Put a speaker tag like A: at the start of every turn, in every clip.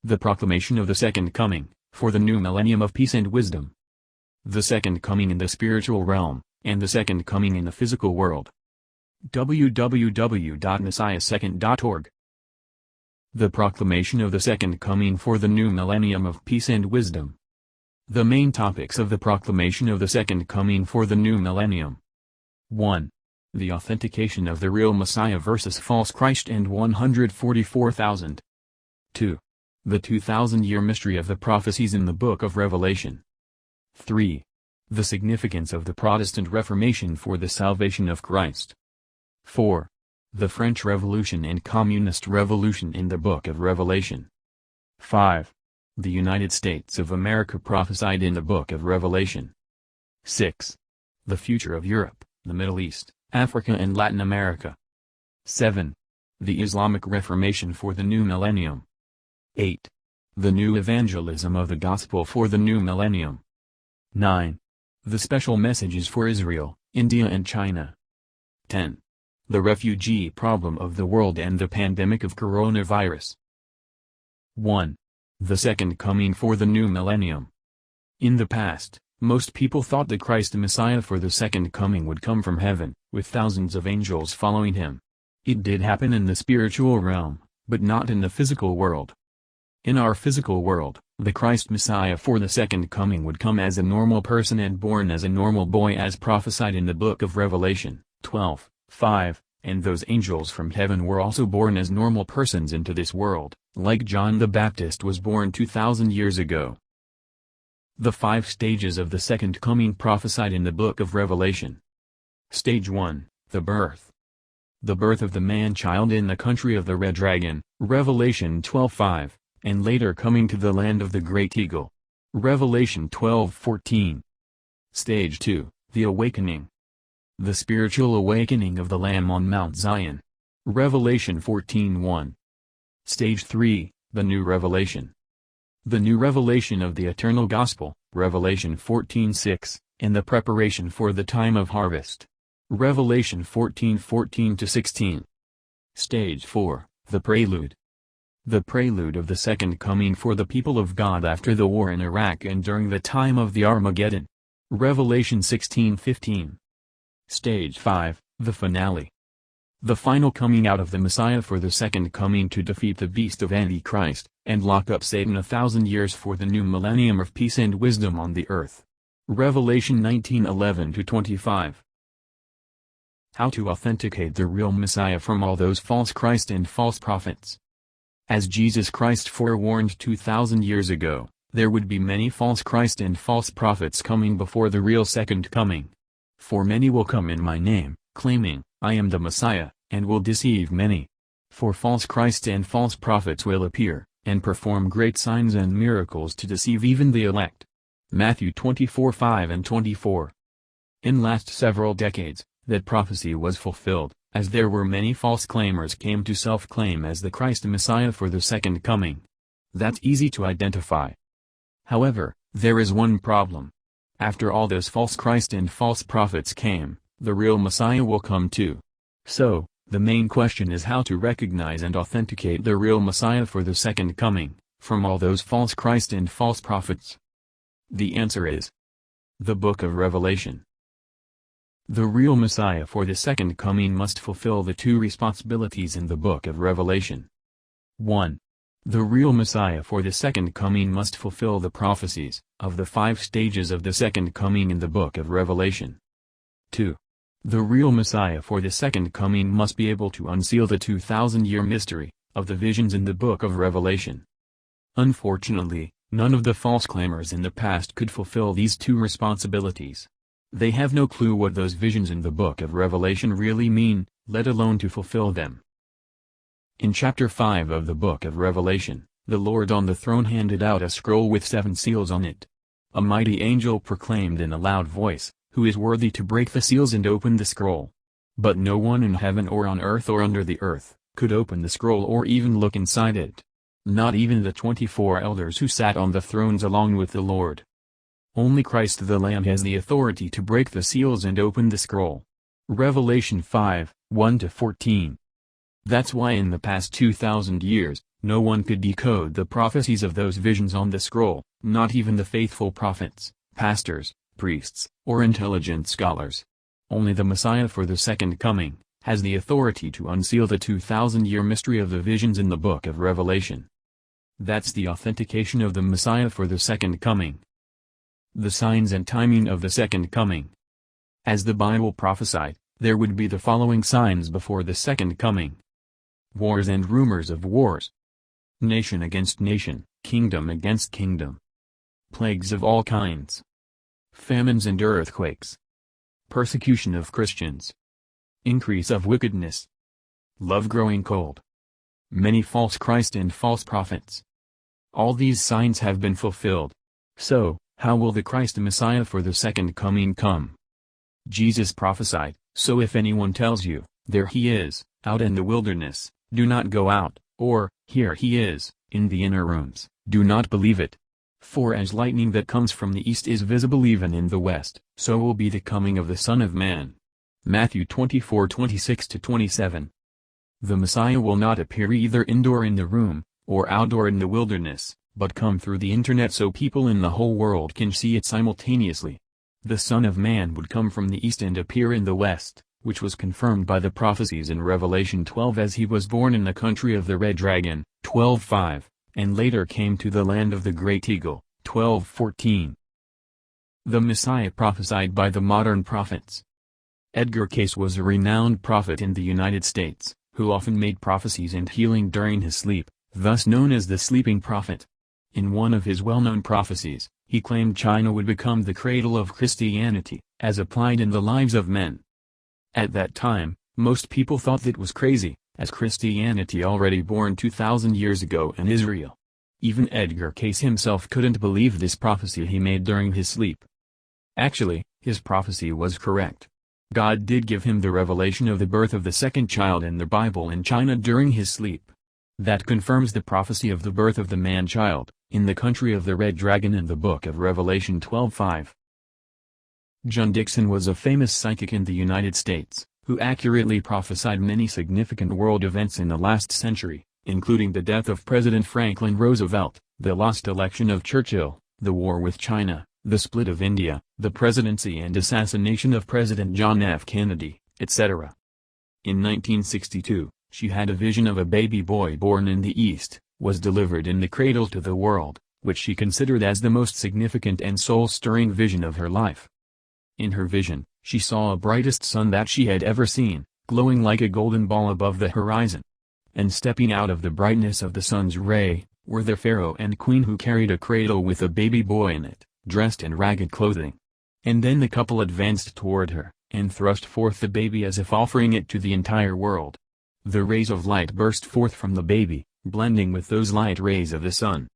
A: The proclamation of the Second Coming, for the new millennium of peace and wisdom. The Second Coming in the spiritual realm, and the Second Coming in the physical world. www.messiahsecond.org. The proclamation of the Second Coming for the new millennium of peace and wisdom. The main topics of the proclamation of the Second Coming for the new millennium. 1. The authentication of the real Messiah versus false Christ and 144,000. 2. The 2,000-year mystery of the prophecies in the book of Revelation. 3. The significance of the Protestant Reformation for the salvation of Christ. 4. The French Revolution and Communist Revolution in the book of Revelation. 5. The United States of America prophesied in the book of Revelation. 6. The future of Europe, the Middle East, Africa and Latin America. 7. The Islamic Reformation for the new millennium. 8. The new evangelism of the gospel for the new millennium. 9. The special messages for Israel, India and China. 10. The refugee problem of the world and the pandemic of coronavirus. 1. The Second Coming for the new millennium. In the past, most people thought the Christ Messiah for the Second Coming would come from heaven, with thousands of angels following him. It did happen in the spiritual realm, but not in the physical world. In our physical world, the Christ Messiah for the Second Coming would come as a normal person and born as a normal boy as prophesied in the book of Revelation, 12:5, and those angels from heaven were also born as normal persons into this world, like John the Baptist was born 2,000 years ago. The 5 stages of the Second Coming prophesied in the book of Revelation. Stage 1, the birth. The birth of the man-child in the country of the red dragon, Revelation 12:5. And later coming to the land of the great eagle. Revelation 12:14. Stage 2, the awakening. The spiritual awakening of the Lamb on Mount Zion. Revelation 14:1. Stage 3, the new revelation. The new revelation of the eternal gospel, Revelation 14:6, and the preparation for the time of harvest. Revelation 14:14-16. Stage 4, the prelude. The prelude of the Second Coming for the people of God after the war in Iraq and during the time of the Armageddon. Revelation 16:15. Stage 5, the finale. The final coming out of the Messiah for the Second Coming to defeat the beast of Antichrist, and lock up Satan 1,000 years for the new millennium of peace and wisdom on the earth. Revelation 19:11-25. How to authenticate the real Messiah from all those false Christ and false prophets. As Jesus Christ forewarned 2,000 years ago, there would be many false Christ and false prophets coming before the real Second Coming. For many will come in my name, claiming, I am the Messiah, and will deceive many. For false Christs and false prophets will appear, and perform great signs and miracles to deceive even the elect. Matthew 24:5 and 24. In last several decades, that prophecy was fulfilled, as there were many false claimers came to self-claim as the Christ Messiah for the Second Coming. That's easy to identify. However, there is one problem. After all those false Christ and false prophets came, the real Messiah will come too. So, the main question is how to recognize and authenticate the real Messiah for the Second Coming, from all those false Christ and false prophets. The answer is the Book of Revelation. The real Messiah for the Second Coming must fulfill the 2 responsibilities in the book of Revelation. 1. The real Messiah for the Second Coming must fulfill the prophecies of the 5 stages of the Second Coming in the book of Revelation. 2. The real Messiah for the Second Coming must be able to unseal the 2,000-year mystery of the visions in the book of Revelation. Unfortunately, none of the false claimers in the past could fulfill these 2 responsibilities. They have no clue what those visions in the book of Revelation really mean, let alone to fulfill them. In chapter 5 of the book of Revelation, the Lord on the throne handed out a scroll with 7 seals on it. A mighty angel proclaimed in a loud voice, "Who is worthy to break the seals and open the scroll?" But no one in heaven or on earth or under the earth could open the scroll or even look inside it. Not even the 24 elders who sat on the thrones along with the Lord. Only Christ the Lamb has the authority to break the seals and open the scroll. Revelation 5:1-14. That's why in the past 2,000 years, No one could decode the prophecies of those visions on the scroll, not even the faithful prophets, pastors, priests, or intelligent scholars. Only the Messiah for the second coming has the authority to unseal the 2,000-year mystery of the visions in the book of Revelation. That's the authentication of the Messiah for the second coming. The signs and timing of the second coming. As the Bible prophesied, there would be the following signs before the second coming. Wars and rumors of wars. Nation against nation, kingdom against kingdom. Plagues of all kinds. Famines and earthquakes. Persecution of Christians. Increase of wickedness. Love growing cold. Many false Christ and false prophets. All these signs have been fulfilled. So, how will the Christ Messiah for the second coming come? Jesus prophesied, "So if anyone tells you, 'There he is, out in the wilderness,' do not go out, or, 'Here he is, in the inner rooms,' do not believe it. For as lightning that comes from the east is visible even in the west, so will be the coming of the Son of Man." Matthew 24:26-27. The Messiah will not appear either indoor in the room, or outdoor in the wilderness, but come through the internet so people in the whole world can see it simultaneously. The Son of Man would come from the east and appear in the west, which was confirmed by the prophecies in Revelation 12 as he was born in the country of the red dragon, 12:5, and later came to the land of the great eagle, 12:14. The Messiah prophesied by the modern prophets. Edgar Cayce was a renowned prophet in the United States, who often made prophecies and healing during his sleep, thus known as the sleeping prophet. In one of his well-known prophecies, he claimed China would become the cradle of Christianity, as applied in the lives of men. At that time, most people thought that was crazy, as Christianity already born 2,000 years ago in Israel. Even Edgar Cayce himself couldn't believe this prophecy he made during his sleep. Actually, his prophecy was correct. God did give him the revelation of the birth of the second child in the Bible in China during his sleep. That confirms the prophecy of the birth of the man-child, in the country of the red dragon in the book of Revelation 12:5. John Dickson was a famous psychic in the United States, who accurately prophesied many significant world events in the last century, including the death of President Franklin Roosevelt, the lost election of Churchill, the war with China, the split of India, the presidency and assassination of President John F. Kennedy, etc. In 1962, she had a vision of a baby boy born in the East, was delivered in the cradle to the world, which she considered as the most significant and soul-stirring vision of her life. In her vision, she saw a brightest sun that she had ever seen, glowing like a golden ball above the horizon. And stepping out of the brightness of the sun's ray, were the pharaoh and queen who carried a cradle with a baby boy in it, dressed in ragged clothing. And then the couple advanced toward her, and thrust forth the baby as if offering it to the entire world. The rays of light burst forth from the baby, blending with those light rays of the sun.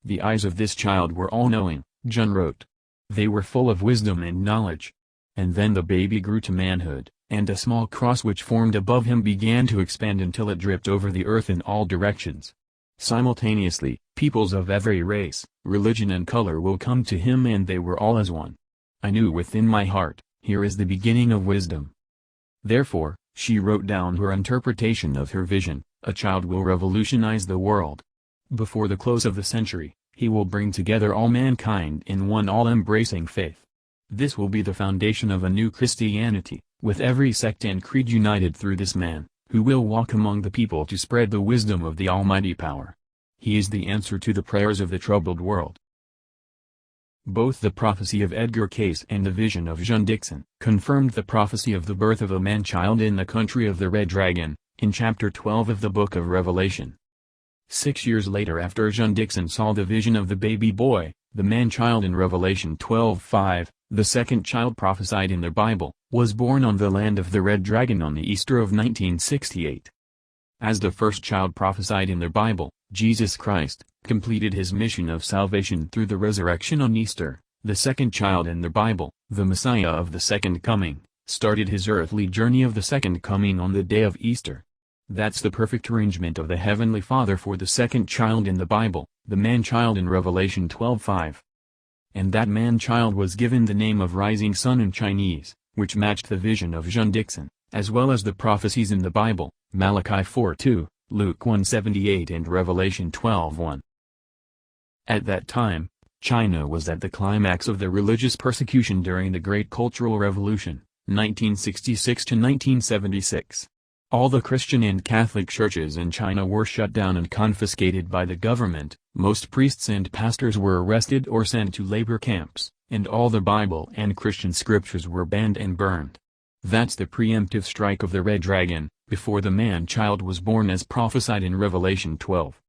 A: The eyes of this child were all-knowing, John wrote. They were full of wisdom and knowledge. And then the baby grew to manhood, and a small cross which formed above him began to expand until it dripped over the earth in all directions. Simultaneously, peoples of every race, religion and color will come to him, and they were all as one. I knew within my heart, here is the beginning of wisdom. Therefore, she wrote down her interpretation of her vision, a child will revolutionize the world. Before the close of the century, he will bring together all mankind in one all-embracing faith. This will be the foundation of a new Christianity, with every sect and creed united through this man, who will walk among the people to spread the wisdom of the Almighty power. He is the answer to the prayers of the troubled world. Both the prophecy of Edgar Cayce and the vision of John Dickson confirmed the prophecy of the birth of a man-child in the country of the red dragon, in chapter 12 of the book of Revelation. 6 years later, after John Dickson saw the vision of the baby boy, the man-child in Revelation 12:5, the second child prophesied in the Bible, was born on the land of the red dragon on the Easter of 1968. As the first child prophesied in the Bible, Jesus Christ completed his mission of salvation through the resurrection on Easter. The second child in the Bible, the Messiah of the second coming, started his earthly journey of the second coming on the day of Easter. That's the perfect arrangement of the Heavenly Father for the second child in the Bible, the man-child in Revelation 12:5. And that man-child was given the name of Rising Sun in Chinese, which matched the vision of John Dickson, as well as the prophecies in the Bible, Malachi 4:2, Luke 1:78 and Revelation 12:1. At that time, China was at the climax of the religious persecution during the Great Cultural Revolution, 1966 to 1976. All the Christian and Catholic churches in China were shut down and confiscated by the government, most priests and pastors were arrested or sent to labor camps, and all the Bible and Christian scriptures were banned and burned. That's the preemptive strike of the Red Dragon, before the man-child was born as prophesied in Revelation 12.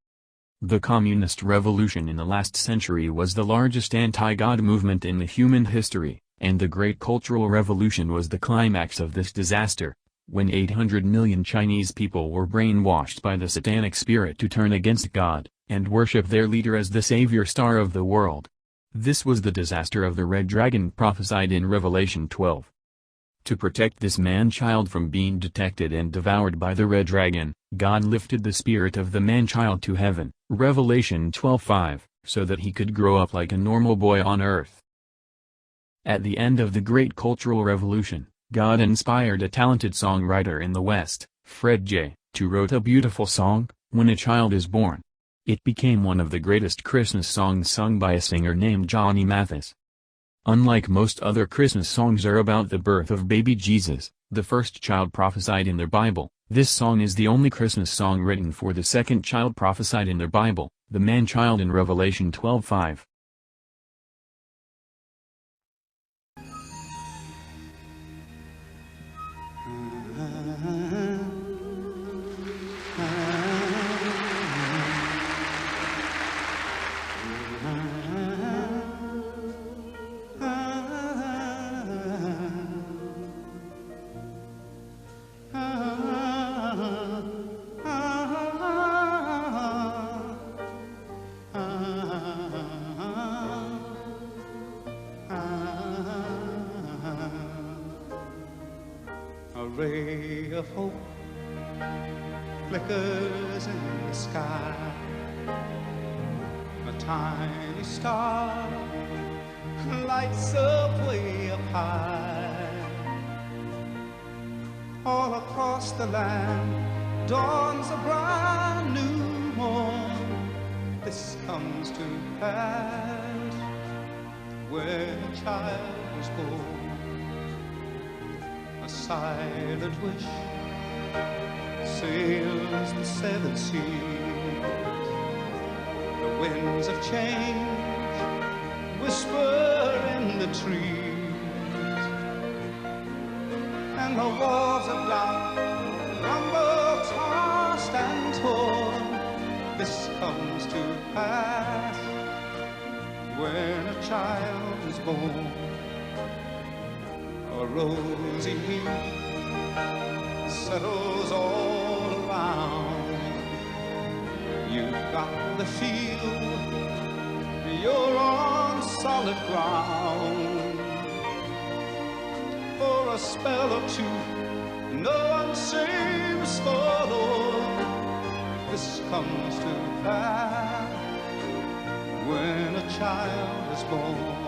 A: The Communist Revolution in the last century was the largest anti-God movement in the human history, and the Great Cultural Revolution was the climax of this disaster, when 800 million Chinese people were brainwashed by the satanic spirit to turn against God, and worship their leader as the savior star of the world. This was the disaster of the Red Dragon prophesied in Revelation 12. To protect this man-child from being detected and devoured by the Red Dragon, God lifted the spirit of the man-child to heaven, Revelation 12:5, so that he could grow up like a normal boy on earth. At the end of the Great Cultural Revolution, God inspired a talented songwriter in the West, Fred J., to write a beautiful song, When a Child is Born. It became one of the greatest Christmas songs sung by a singer named Johnny Mathis. Unlike most other Christmas songs are about the birth of baby Jesus, the first child prophesied in the Bible, this song is the only Christmas song written for the second child prophesied in the Bible, the man-child in Revelation 12:5.
B: Ray of hope flickers in the sky. A tiny star lights up way up high. All across the land dawns a brand new morn. This comes to pass when a child is born. A silent wish sails the seven seas. The winds of change whisper in the trees, and the walls of doubt rumble, tossed and torn. This comes to pass when a child is born. A rosy hue settles all around. You've got the feel you're on solid ground. For a spell or two, no one seems forlorn. This comes to pass when a child is born.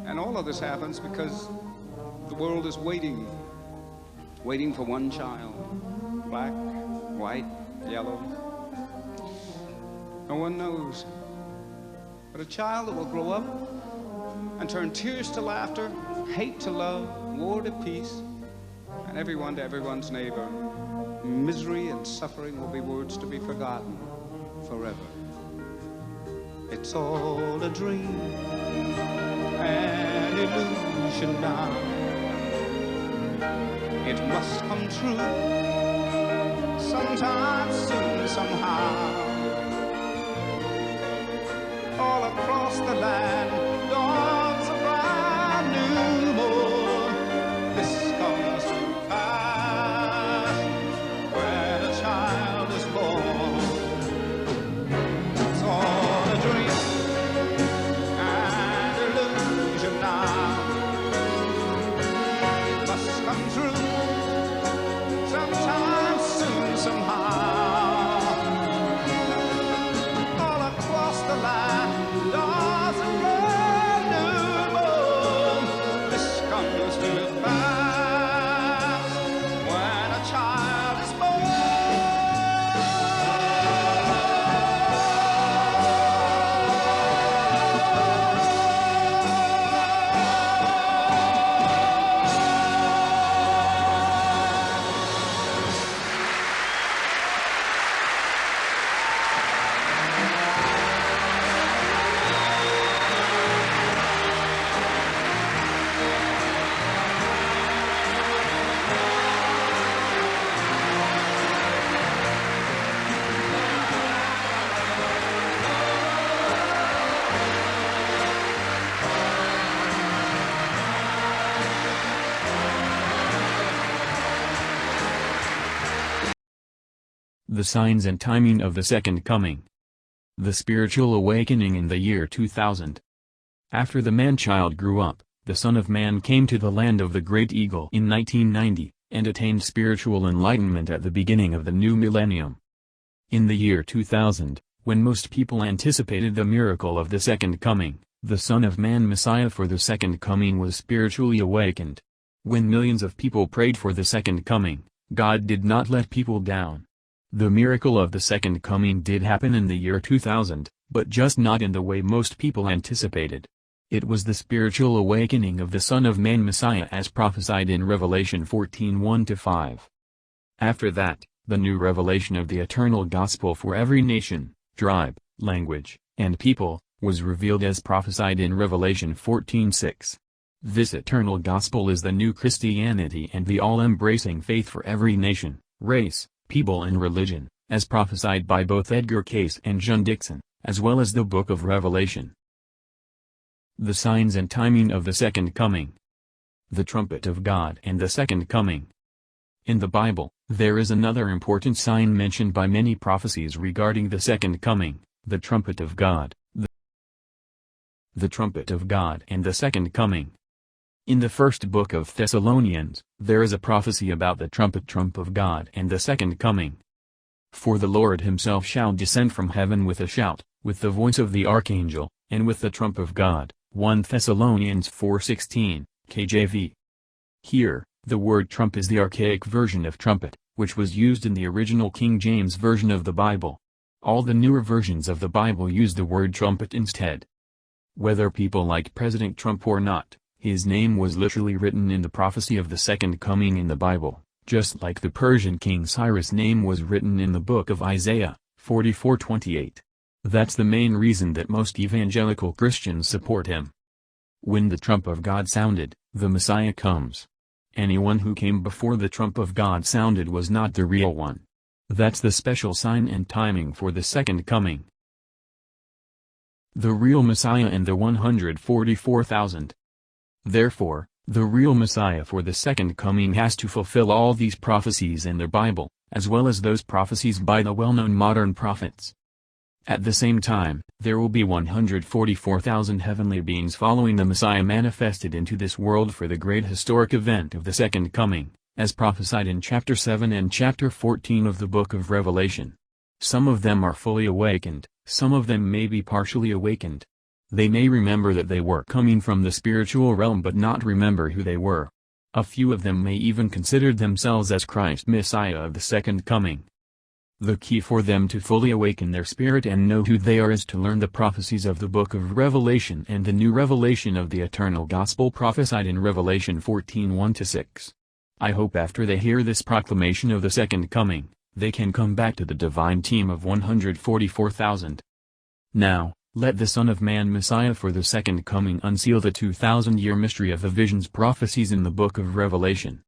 B: And all of this happens because the world is waiting for one child. Black, white, yellow. No one knows. But a child that will grow up and turn tears to laughter, hate to love, war to peace, and everyone to everyone's neighbor. Misery and suffering will be words to be forgotten forever. It's all a dream, an illusion now. It must come true sometime soon, somehow. All across the land dawns a brand new morn. This comes to pass when a child is born. It's all a dream, an illusion now. It must come true sometime soon, somehow. All across the land dawns a brand new
A: The signs and timing of the second coming. The spiritual awakening in the year 2000. After the man-child grew up, the Son of Man came to the land of the Great Eagle in 1990, and attained spiritual enlightenment at the beginning of the new millennium. In the year 2000, when most people anticipated the miracle of the second coming, the Son of Man Messiah for the second coming was spiritually awakened. When millions of people prayed for the second coming, God did not let people down. The miracle of the second coming did happen in the year 2000, but just not in the way most people anticipated. It was the spiritual awakening of the Son of Man Messiah as prophesied in Revelation 14:1-5. After that, the new revelation of the eternal gospel for every nation, tribe, language, and people, was revealed as prophesied in Revelation 14:6. This eternal gospel is the new Christianity and the all-embracing faith for every nation, race, people and religion, as prophesied by both Edgar Cayce and John Dickson, as well as the Book of Revelation. The signs and timing of the second coming. The trumpet of God and the second coming. In the Bible, there is another important sign mentioned by many prophecies regarding the second coming, the trumpet of God. The trumpet of God and the second coming. In the first book of Thessalonians, there is a prophecy about the trumpet of God and the second coming. For the Lord himself shall descend from heaven with a shout, with the voice of the archangel, and with the trump of God. 1 Thessalonians 4:16, KJV. Here, the word trump is the archaic version of trumpet, which was used in the original King James Version of the Bible. All the newer versions of the Bible use the word trumpet instead. Whether people like President Trump or not, his name was literally written in the prophecy of the second coming in the Bible, just like the Persian King Cyrus' name was written in the book of Isaiah, 44:28. That's the main reason that most evangelical Christians support him. When the trump of God sounded, the Messiah comes. Anyone who came before the trump of God sounded was not the real one. That's the special sign and timing for the second coming. The real Messiah and the 144,000. Therefore, the real Messiah for the second coming has to fulfill all these prophecies in the Bible, as well as those prophecies by the well-known modern prophets. At the same time, there will be 144,000 heavenly beings following the Messiah manifested into this world for the great historic event of the second coming, as prophesied in chapter 7 and chapter 14 of the book of Revelation. Some of them are fully awakened, some of them may be partially awakened. They may remember that they were coming from the spiritual realm but not remember who they were. A few of them may even consider themselves as Christ Messiah of the second coming. The key for them to fully awaken their spirit and know who they are is to learn the prophecies of the book of Revelation and the new revelation of the eternal gospel prophesied in Revelation 14:1-6. I hope after they hear this proclamation of the second coming, they can come back to the divine team of 144,000. Now, let the Son of Man Messiah for the second coming unseal the 2,000-year mystery of the visions prophecies in the book of Revelation.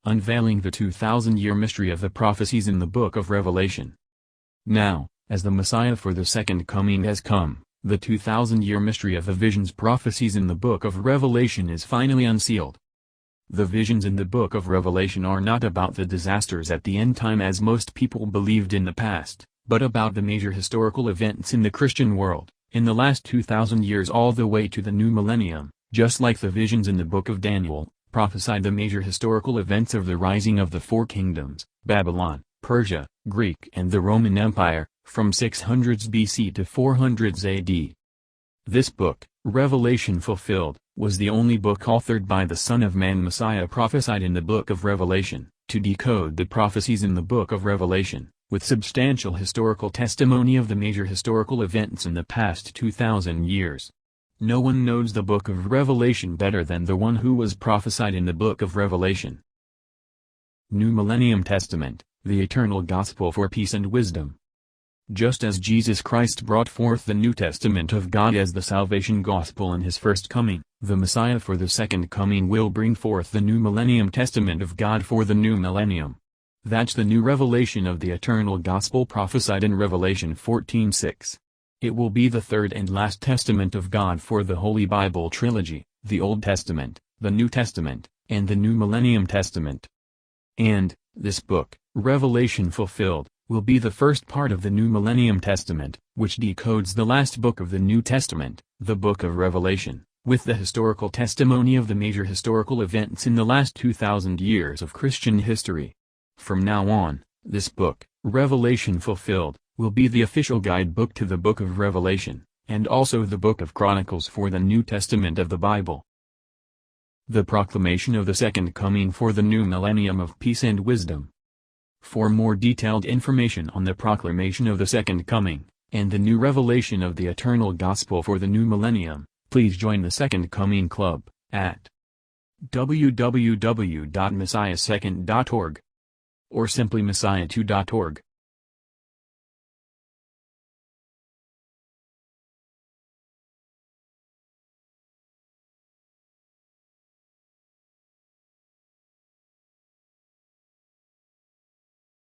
A: Unveiling the 2,000-year mystery of the prophecies in the book of Revelation. Now, as the Messiah for the second coming has come, the 2,000-year mystery of the visions prophecies in the book of Revelation is finally unsealed. The visions in the book of Revelation are not about the disasters at the end time as most people believed in the past, but about the major historical events in the Christian world, in the last 2,000 years all the way to the new millennium, just like the visions in the book of Daniel prophesied the major historical events of the rising of the four kingdoms, Babylon, Persia, Greek and the Roman Empire, from 600s BC to 400s AD. This book, Revelation Fulfilled, was the only book authored by the Son of Man Messiah prophesied in the book of Revelation, to decode the prophecies in the book of Revelation, with substantial historical testimony of the major historical events in the past 2,000 years. No one knows the book of Revelation better than the one who was prophesied in the book of Revelation. New Millennium Testament, the eternal gospel for peace and wisdom. Just as Jesus Christ brought forth the New Testament of God as the salvation gospel in his first coming, the Messiah for the second coming will bring forth the New Millennium Testament of God for the new millennium. That's the new revelation of the eternal gospel prophesied in Revelation 14:6. It will be the third and last testament of God for the Holy Bible trilogy, the Old Testament, the New Testament, and the New Millennium Testament. And, this book, Revelation Fulfilled, will be the first part of the New Millennium Testament, which decodes the last book of the New Testament, the book of Revelation, with the historical testimony of the major historical events in the last 2,000 years of Christian history. From now on, this book, Revelation Fulfilled, will be the official guidebook to the book of Revelation, and also the book of Chronicles for the New Testament of the Bible. The Proclamation of the Second Coming for the New Millennium of Peace and Wisdom. For more detailed information on the Proclamation of the Second Coming, and the new revelation of the eternal gospel for the new millennium, please join the Second Coming Club, at www.messiahsecond.org or simply messiah2.org.